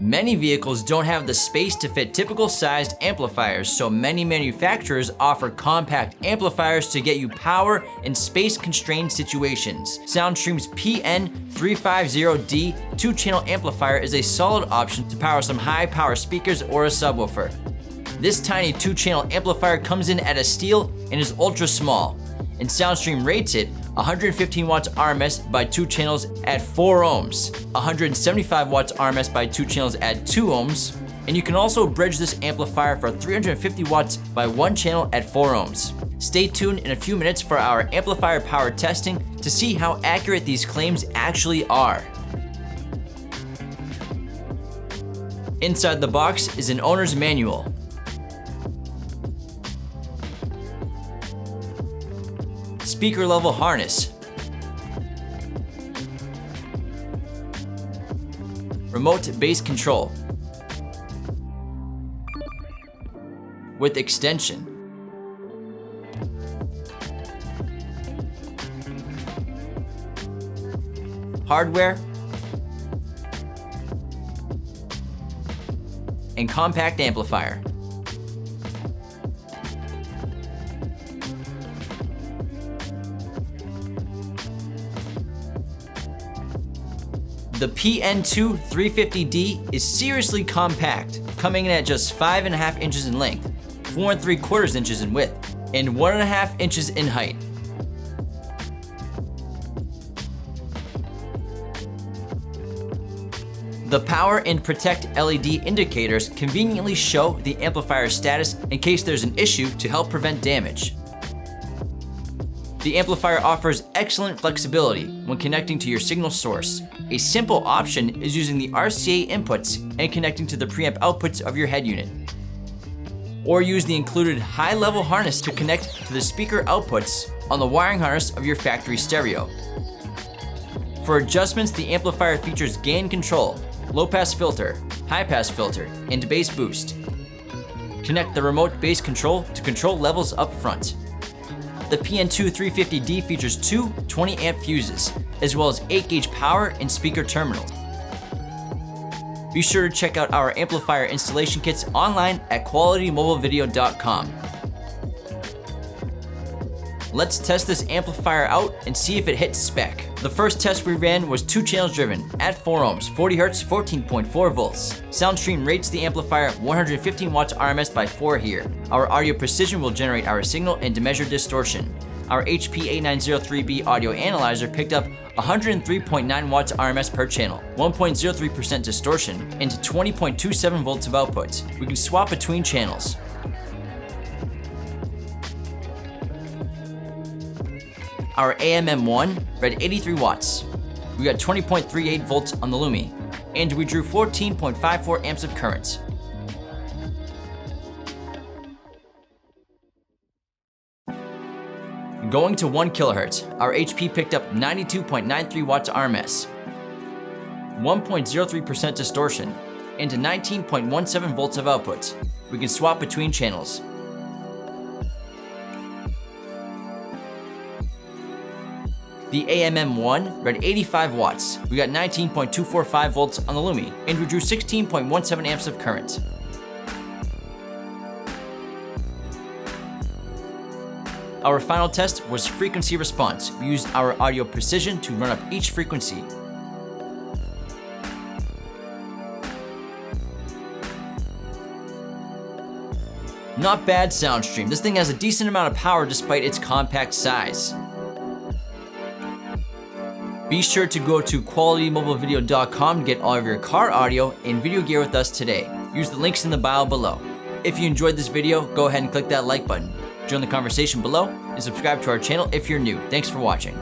Many vehicles don't have the space to fit typical sized amplifiers, so many manufacturers offer compact amplifiers to get you power in space-constrained situations. Soundstream's PN2.350D 2-channel amplifier is a solid option to power some high-power speakers or a subwoofer. This tiny 2-channel amplifier comes in at a steal and is ultra small, and Soundstream rates it 115 watts RMS by 2 channels at 4 ohms, 175 watts RMS by 2 channels at 2 ohms, and you can also bridge this amplifier for 350 watts by 1 channel at 4 ohms. Stay tuned in a few minutes for our amplifier power testing to see how accurate these claims actually are. Inside the box is an owner's manual. Speaker level harness, remote bass control with extension, hardware, and compact amplifier. The PN2.350D is seriously compact, coming in at just 5.5 inches in length, 4 3/4 inches in width, and 1.5 inches in height. The power and protect LED indicators conveniently show the amplifier status in case there's an issue to help prevent damage. The amplifier offers excellent flexibility when connecting to your signal source. A simple option is using the RCA inputs and connecting to the preamp outputs of your head unit. Or use the included high-level harness to connect to the speaker outputs on the wiring harness of your factory stereo. For adjustments, the amplifier features gain control, low-pass filter, high-pass filter, and bass boost. Connect the remote bass control to control levels up front. The PN2.350D features 2 20-amp fuses, as well as 8-gauge power and speaker terminals. Be sure to check out our amplifier installation kits online at qualitymobilevideo.com. Let's test this amplifier out and see if it hits spec. The first test we ran was 2 channels driven at 4 ohms, 40 Hz, 14.4 volts. Soundstream rates the amplifier 115 watts RMS by 4 here. Our audio precision will generate our signal and measure distortion. Our HP A903B audio analyzer picked up 103.9 watts RMS per channel, 1.03% distortion, and 20.27 volts of output. We can swap between channels. Our AMM1 read 83 watts. We got 20.38 volts on the Lumi, and we drew 14.54 amps of current. Going to 1 kHz, our HP picked up 92.93 watts RMS, 1.03% distortion, and 19.17 volts of output. We can swap between channels. The AMM1 read 85 watts. We got 19.245 volts on the Lumi, and we drew 16.17 amps of current. Our final test was frequency response. We used our audio precision to run up each frequency. Not bad, Soundstream. This thing has a decent amount of power despite its compact size. Be sure to go to qualitymobilevideo.com to get all of your car audio and video gear with us today. Use the links in the bio below. If you enjoyed this video, go ahead and click that like button. Join the conversation below and subscribe to our channel if you're new. Thanks for watching.